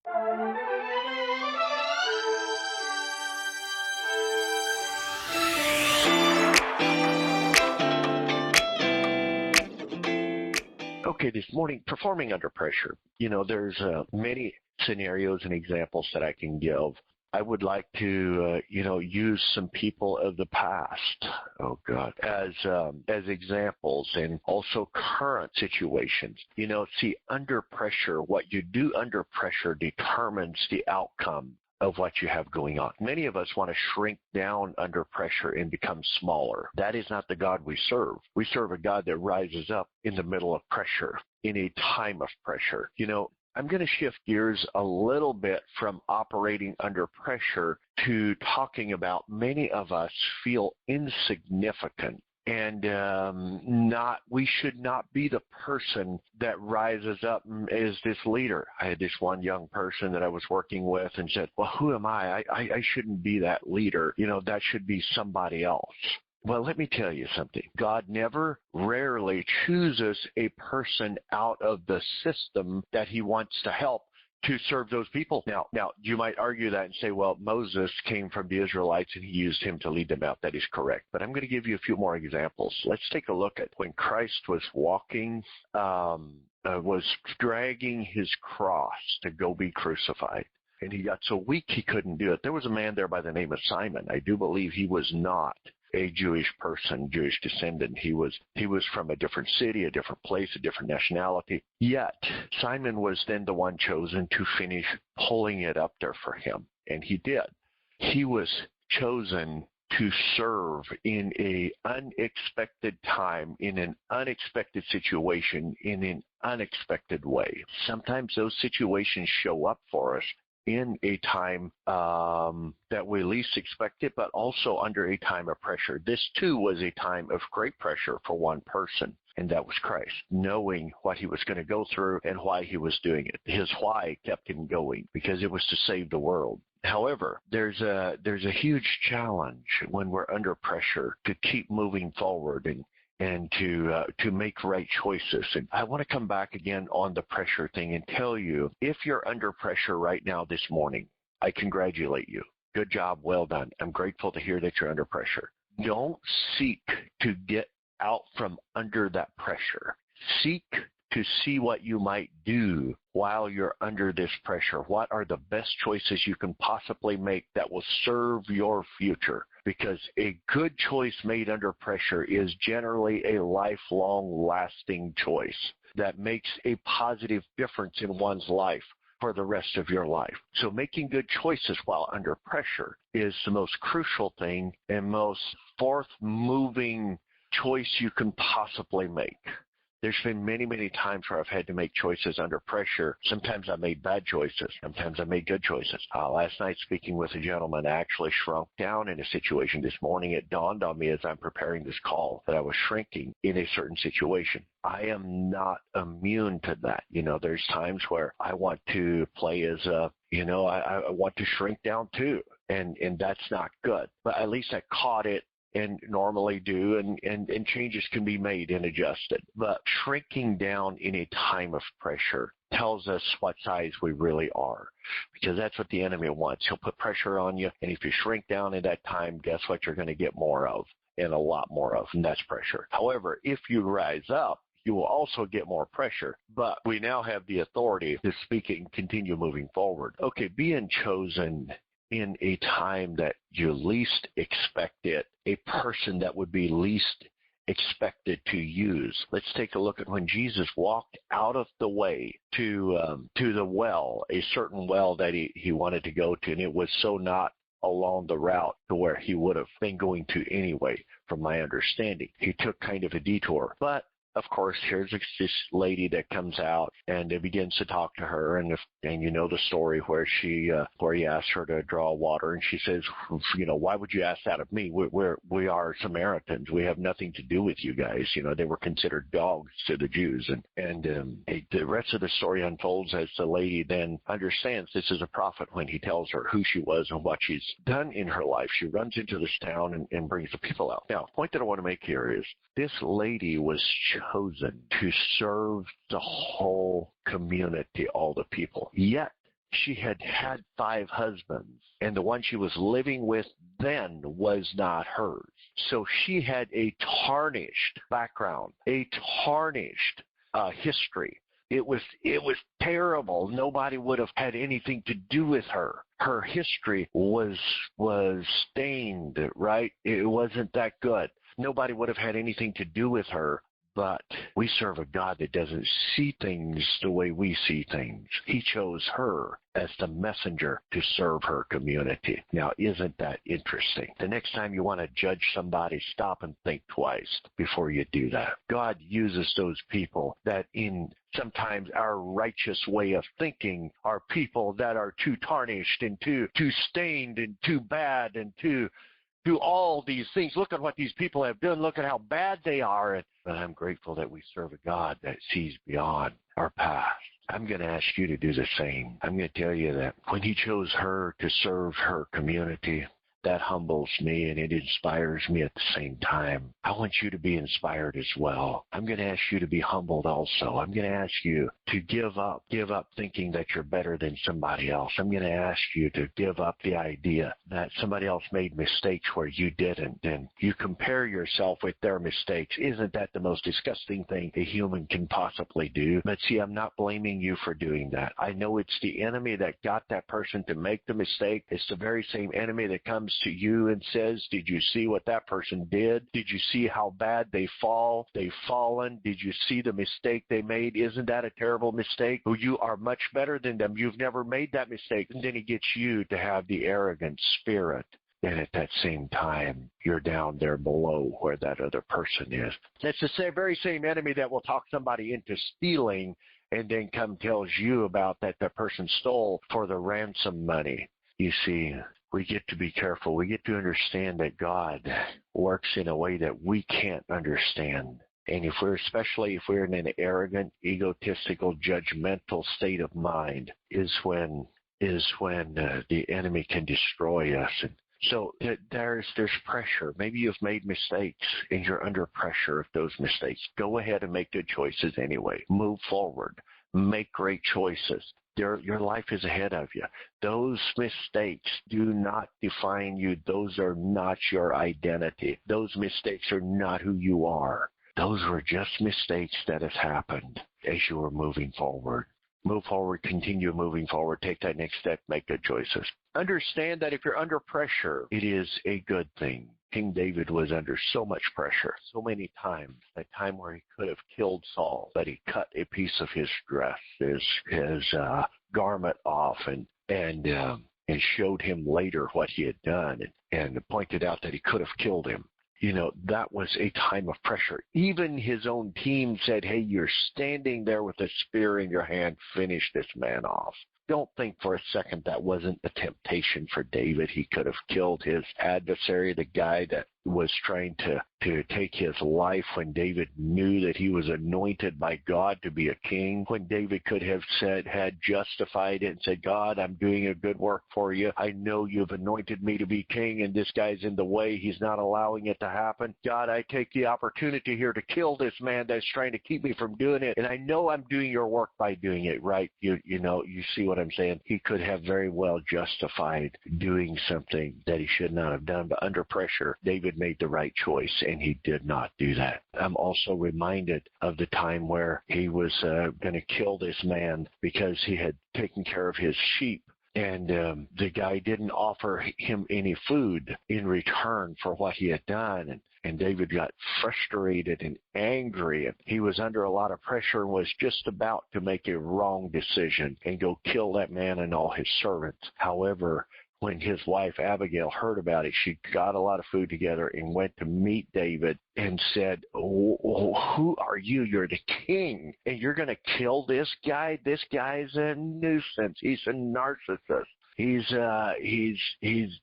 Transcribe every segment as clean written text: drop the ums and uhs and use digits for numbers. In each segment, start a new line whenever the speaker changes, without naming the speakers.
Okay, this morning, performing under pressure. There's many scenarios and examples that I can give. I would like to, use some people of the past, oh God, as examples, and also current situations. See, under pressure, what you do under pressure determines the outcome of what you have going on. Many of us want to shrink down under pressure and become smaller. That is not the God we serve. We serve a God that rises up in the middle of pressure, in a time of pressure. I'm going to shift gears a little bit from operating under pressure to talking about many of us feel insignificant. And we should not be the person that rises up as this leader. I had this one young person that I was working with and said, well, who am I? I shouldn't be that leader. That should be somebody else. Well, let me tell you something. God rarely chooses a person out of the system that he wants to help to serve those people. Now, you might argue that and say, well, Moses came from the Israelites and he used him to lead them out. That is correct. But I'm going to give you a few more examples. Let's take a look at when Christ was walking, was dragging his cross to go be crucified. And he got so weak he couldn't do it. There was a man there by the name of Simon. I do believe he was not a Jewish person, Jewish descendant. He was from a different city, a different place, a different nationality. Yet, Simon was then the one chosen to finish pulling it up there for him. And he did. He was chosen to serve in an unexpected time, in an unexpected situation, in an unexpected way. Sometimes those situations show up for us in a time that we least expect it, but also under a time of pressure. This, too, was a time of great pressure for one person, and that was Christ, knowing what he was going to go through and why he was doing it. His why kept him going, because it was to save the world. However, there's a huge challenge when we're under pressure to keep moving forward and to make right choices. And I want to come back again on the pressure thing and tell you, if you're under pressure right now this morning, I congratulate you. Good job. Well done. I'm grateful to hear that you're under pressure. Don't seek to get out from under that pressure. Seek to see what you might do while you're under this pressure. What are the best choices you can possibly make that will serve your future? Because a good choice made under pressure is generally a lifelong lasting choice that makes a positive difference in one's life for the rest of your life. So making good choices while under pressure is the most crucial thing and most forth-moving choice you can possibly make. There's been many, many times where I've had to make choices under pressure. Sometimes I made bad choices. Sometimes I made good choices. Last night, speaking with a gentleman, I actually shrunk down in a situation. This morning, it dawned on me as I'm preparing this call that I was shrinking in a certain situation. I am not immune to that. There's times where I want to play as I want to shrink down too. And that's not good. But at least I caught it and normally do, and changes can be made and adjusted. But shrinking down in a time of pressure tells us what size we really are, because that's what the enemy wants. He'll put pressure on you, and if you shrink down in that time, guess what you're going to get more of, and a lot more of, and that's pressure. However, if you rise up, you will also get more pressure, but we now have the authority to speak it and continue moving forward. Okay, being chosen in a time that you least expect it, a person that would be least expected to use. Let's take a look at when Jesus walked out of the way to the well, a certain well that he wanted to go to, and it was so not along the route to where he would have been going to anyway, from my understanding. He took kind of a detour. But of course, here's this lady that comes out and begins to talk to her, and you know the story where he asked her to draw water, and she says, why would you ask that of me? We are Samaritans. We have nothing to do with you guys. They were considered dogs to the Jews, and the rest of the story unfolds as the lady then understands this is a prophet when he tells her who she was and what she's done in her life. She runs into this town and brings the people out. Now, the point that I want to make here is this lady was chosen to serve the whole community, all the people. Yet, she had had 5 husbands, and the one she was living with then was not hers. So she had a tarnished background, a tarnished history. It was terrible. Nobody would have had anything to do with her. Her history was stained, right? It wasn't that good. Nobody would have had anything to do with her. But we serve a God that doesn't see things the way we see things. He chose her as the messenger to serve her community. Now, isn't that interesting? The next time you want to judge somebody, stop and think twice before you do that. God uses those people that in sometimes our righteous way of thinking are people that are too tarnished and too stained and too bad and too do all these things. Look at what these people have done. Look at how bad they are. But I'm grateful that we serve a God that sees beyond our past. I'm going to ask you to do the same. I'm going to tell you that when he chose her to serve her community, that humbles me and it inspires me at the same time. I want you to be inspired as well. I'm going to ask you to be humbled also. I'm going to ask you to give up thinking that you're better than somebody else. I'm going to ask you to give up the idea that somebody else made mistakes where you didn't, and you compare yourself with their mistakes. Isn't that the most disgusting thing a human can possibly do? But see, I'm not blaming you for doing that. I know it's the enemy that got that person to make the mistake. It's the very same enemy that comes to you and says, did you see what that person did? Did you see how bad they've fallen? Did you see the mistake they made? Isn't that a terrible mistake? Well, you are much better than them. You've never made that mistake. And then he gets you to have the arrogant spirit. And at that same time, you're down there below where that other person is. That's the very same enemy that will talk somebody into stealing and then come tells you about that the person stole for the ransom money. You see, we get to be careful. We get to understand that God works in a way that we can't understand. And especially if we're in an arrogant, egotistical, judgmental state of mind, is when the enemy can destroy us. And so there's pressure. Maybe you've made mistakes and you're under pressure of those mistakes. Go ahead and make good choices anyway. Move forward. Make great choices. Your life is ahead of you. Those mistakes do not define you. Those are not your identity. Those mistakes are not who you are. Those were just mistakes that have happened as you were moving forward. Move forward, continue moving forward, take that next step, make good choices. Understand that if you're under pressure, it is a good thing. King David was under so much pressure, so many times, that time where he could have killed Saul, but he cut a piece of his dress, his garment off, and showed him later what he had done, and pointed out that he could have killed him. You know, that was a time of pressure. Even his own team said, hey, you're standing there with a spear in your hand, finish this man off. Don't think for a second that wasn't a temptation for David. He could have killed his adversary, the guy that was trying to take his life when David knew that he was anointed by God to be a king, when David could have had justified it and said, God, I'm doing a good work for you. I know you've anointed me to be king, and this guy's in the way. He's not allowing it to happen. God, I take the opportunity here to kill this man that's trying to keep me from doing it, and I know I'm doing your work by doing it, right? You see what I'm saying? He could have very well justified doing something that he should not have done, but under pressure, David made the right choice, and he did not do that. I'm also reminded of the time where he was going to kill this man because he had taken care of his sheep, and the guy didn't offer him any food in return for what he had done, and David got frustrated and angry, and he was under a lot of pressure and was just about to make a wrong decision and go kill that man and all his servants. However, when his wife Abigail heard about it, she got a lot of food together and went to meet David and said, who are you? You're the king, and you're going to kill this guy? This guy's a nuisance. He's a narcissist. He's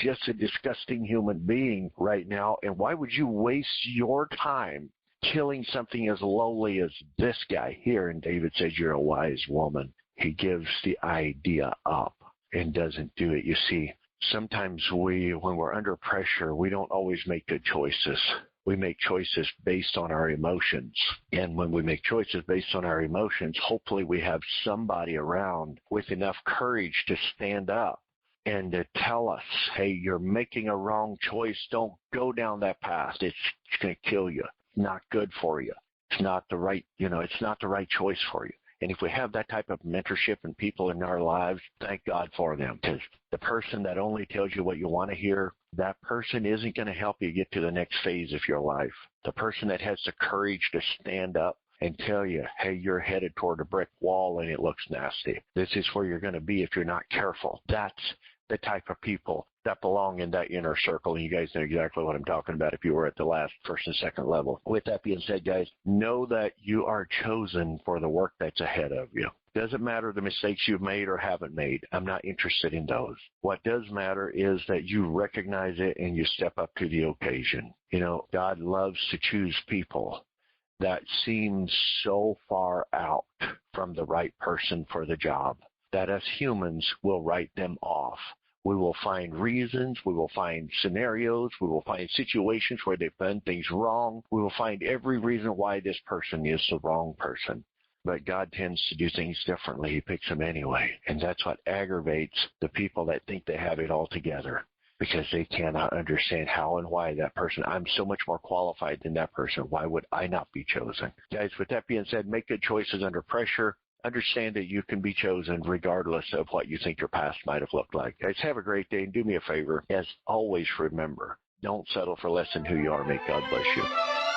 just a disgusting human being right now, and why would you waste your time killing something as lowly as this guy here? And David says, you're a wise woman. He gives the idea up and doesn't do it. You see, sometimes when we're under pressure, we don't always make good choices. We make choices based on our emotions. And when we make choices based on our emotions, hopefully we have somebody around with enough courage to stand up and to tell us, hey, you're making a wrong choice. Don't go down that path. It's going to kill you. It's not good for you. It's not the right, it's not the right choice for you. And if we have that type of mentorship and people in our lives, thank God for them. Because the person that only tells you what you want to hear, that person isn't going to help you get to the next phase of your life. The person that has the courage to stand up and tell you, hey, you're headed toward a brick wall and it looks nasty. This is where you're going to be if you're not careful. That's the type of people that belong in that inner circle. And you guys know exactly what I'm talking about if you were at the last first and second level. With that being said, guys, know that you are chosen for the work that's ahead of you. Doesn't matter the mistakes you've made or haven't made. I'm not interested in those. What does matter is that you recognize it and you step up to the occasion. God loves to choose people that seem so far out from the right person for the job that us humans will write them off. We will find reasons, we will find scenarios, we will find situations where they've done things wrong. We will find every reason why this person is the wrong person. But God tends to do things differently. He picks them anyway. And that's what aggravates the people that think they have it all together, because they cannot understand how and why that person, I'm so much more qualified than that person. Why would I not be chosen? Guys, with that being said, make good choices under pressure. Understand that you can be chosen regardless of what you think your past might have looked like. Guys, have a great day, and do me a favor. As always, remember, don't settle for less than who you are. May God bless you.